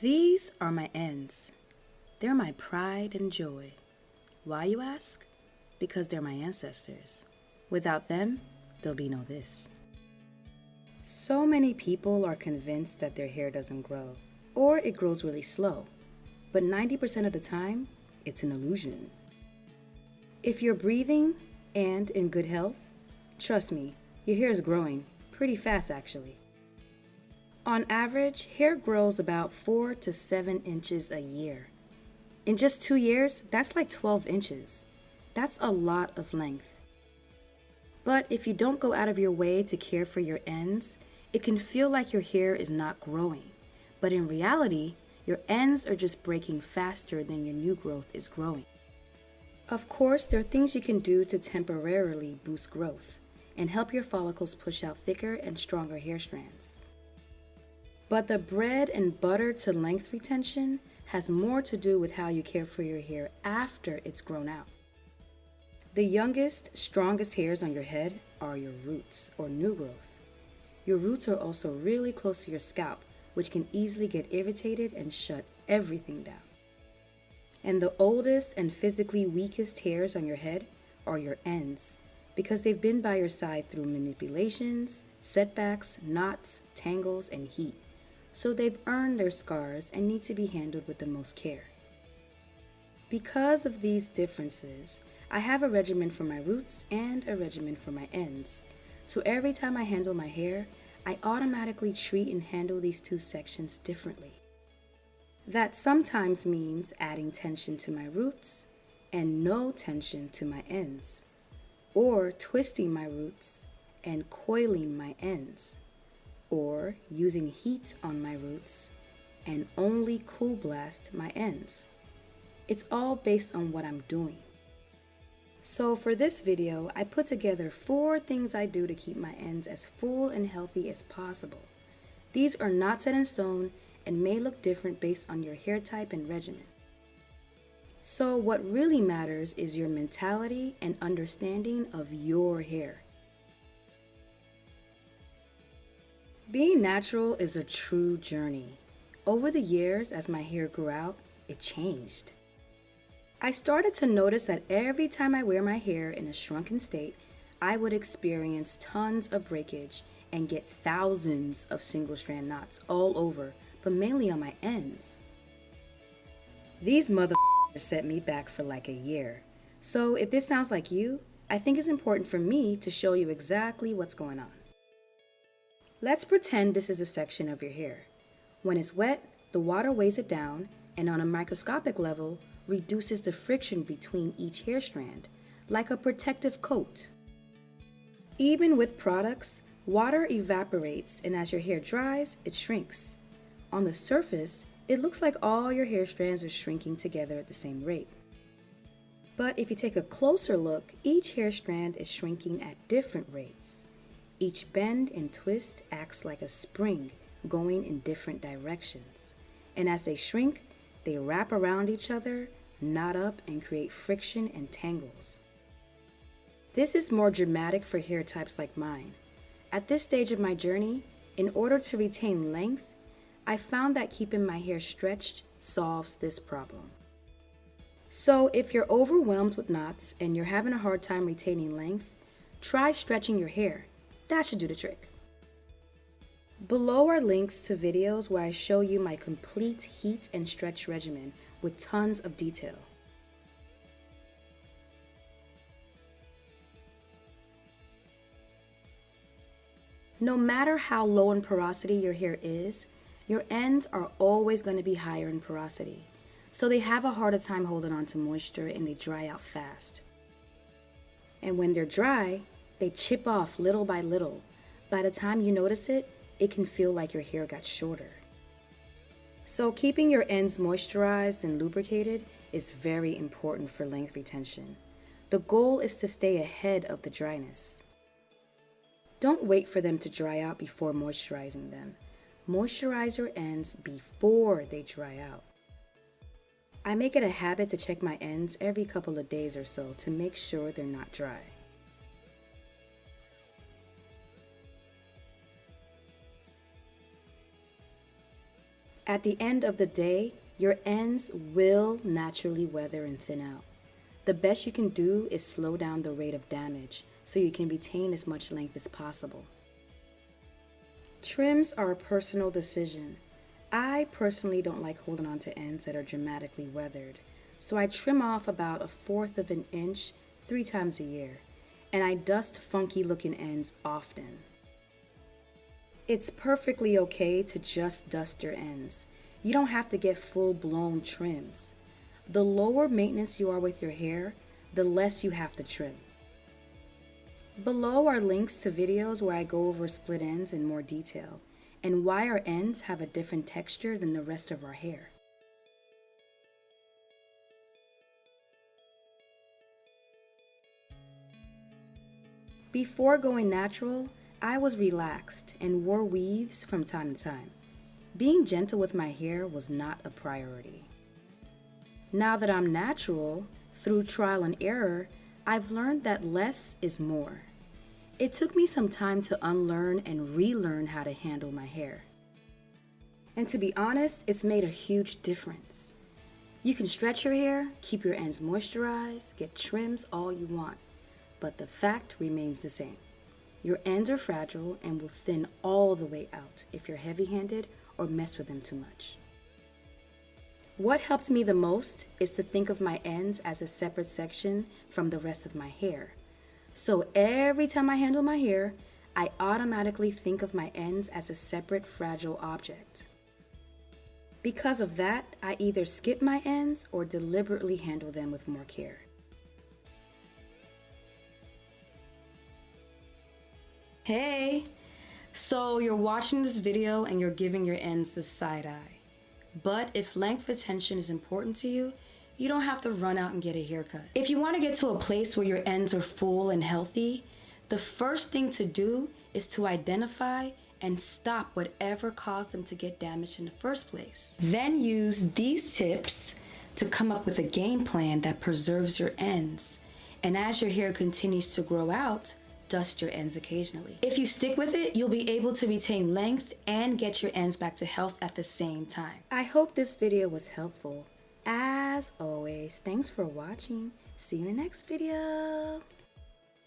These are my ends. They're my pride and joy. Why, you ask? Because they're my ancestors. Without them, there'll be no this. So many people are convinced that their hair doesn't grow, or it grows really slow. But 90% of the time, it's an illusion. If you're breathing and in good health, trust me, your hair is growing pretty fast actually. On average, hair grows about 4 to 7 inches a year. In just 2 years, that's like 12 inches. That's a lot of length. But if you don't go out of your way to care for your ends, it can feel like your hair is not growing. But in reality, your ends are just breaking faster than your new growth is growing. Of course, there are things you can do to temporarily boost growth and help your follicles push out thicker and stronger hair strands. But the bread and butter to length retention has more to do with how you care for your hair after it's grown out. The youngest, strongest hairs on your head are your roots or new growth. Your roots are also really close to your scalp, which can easily get irritated and shut everything down. And the oldest and physically weakest hairs on your head are your ends, because they've been by your side through manipulations, setbacks, knots, tangles, and heat. So they've earned their scars and need to be handled with the most care. Because of these differences, I have a regimen for my roots and a regimen for my ends. So every time I handle my hair, I automatically treat and handle these two sections differently. That sometimes means adding tension to my roots and no tension to my ends, or twisting my roots and coiling my ends, or using heat on my roots and only cool blast my ends. It's all based on what I'm doing. So for this video, I put together 4 things I do to keep my ends as full and healthy as possible. These are not set in stone and may look different based on your hair type and regimen. So what really matters is your mentality and understanding of your hair. Being natural is a true journey. Over the years, as my hair grew out, it changed. I started to notice that every time I wear my hair in a shrunken state, I would experience tons of breakage and get thousands of single strand knots all over, but mainly on my ends. These motherfuckers set me back for like a year. So if this sounds like you, I think it's important for me to show you exactly what's going on. Let's pretend this is a section of your hair. When it's wet, the water weighs it down and on a microscopic level reduces the friction between each hair strand, like a protective coat. Even with products, water evaporates and as your hair dries, it shrinks. On the surface, it looks like all your hair strands are shrinking together at the same rate. But if you take a closer look, each hair strand is shrinking at different rates. Each bend and twist acts like a spring going in different directions. And as they shrink, they wrap around each other, knot up, and create friction and tangles. This is more dramatic for hair types like mine. At this stage of my journey, in order to retain length, I found that keeping my hair stretched solves this problem. So if you're overwhelmed with knots and you're having a hard time retaining length, try stretching your hair. That should do the trick. Below are links to videos where I show you my complete heat and stretch regimen with tons of detail. No matter how low in porosity your hair is, your ends are always going to be higher in porosity. So they have a harder time holding on to moisture and they dry out fast. And when they're dry, they chip off little by little. By the time you notice it, it can feel like your hair got shorter. So keeping your ends moisturized and lubricated is very important for length retention. The goal is to stay ahead of the dryness. Don't wait for them to dry out before moisturizing them. Moisturize your ends before they dry out. I make it a habit to check my ends every couple of days or so to make sure they're not dry. At the end of the day, your ends will naturally weather and thin out. The best you can do is slow down the rate of damage so you can retain as much length as possible. Trims are a personal decision. I personally don't like holding on to ends that are dramatically weathered, so I trim off about 1/4 of an inch 3 times a year, and I dust funky looking ends often. It's perfectly okay to just dust your ends. You don't have to get full-blown trims. The lower maintenance you are with your hair, the less you have to trim. Below are links to videos where I go over split ends in more detail and why our ends have a different texture than the rest of our hair. Before going natural, I was relaxed and wore weaves from time to time. Being gentle with my hair was not a priority. Now that I'm natural, through trial and error, I've learned that less is more. It took me some time to unlearn and relearn how to handle my hair. And to be honest, it's made a huge difference. You can stretch your hair, keep your ends moisturized, get trims all you want, but the fact remains the same. Your ends are fragile and will thin all the way out if you're heavy-handed or mess with them too much. What helped me the most is to think of my ends as a separate section from the rest of my hair. So every time I handle my hair, I automatically think of my ends as a separate fragile object. Because of that, I either skip my ends or deliberately handle them with more care. Hey! So you're watching this video and you're giving your ends the side eye. But if length retention is important to you, you don't have to run out and get a haircut. If you want to get to a place where your ends are full and healthy, the first thing to do is to identify and stop whatever caused them to get damaged in the first place. Then use these tips to come up with a game plan that preserves your ends. And as your hair continues to grow out, dust your ends occasionally. If you stick with it, you'll be able to retain length and get your ends back to health at the same time. I hope this video was helpful. As always, thanks for watching. See you in the next video.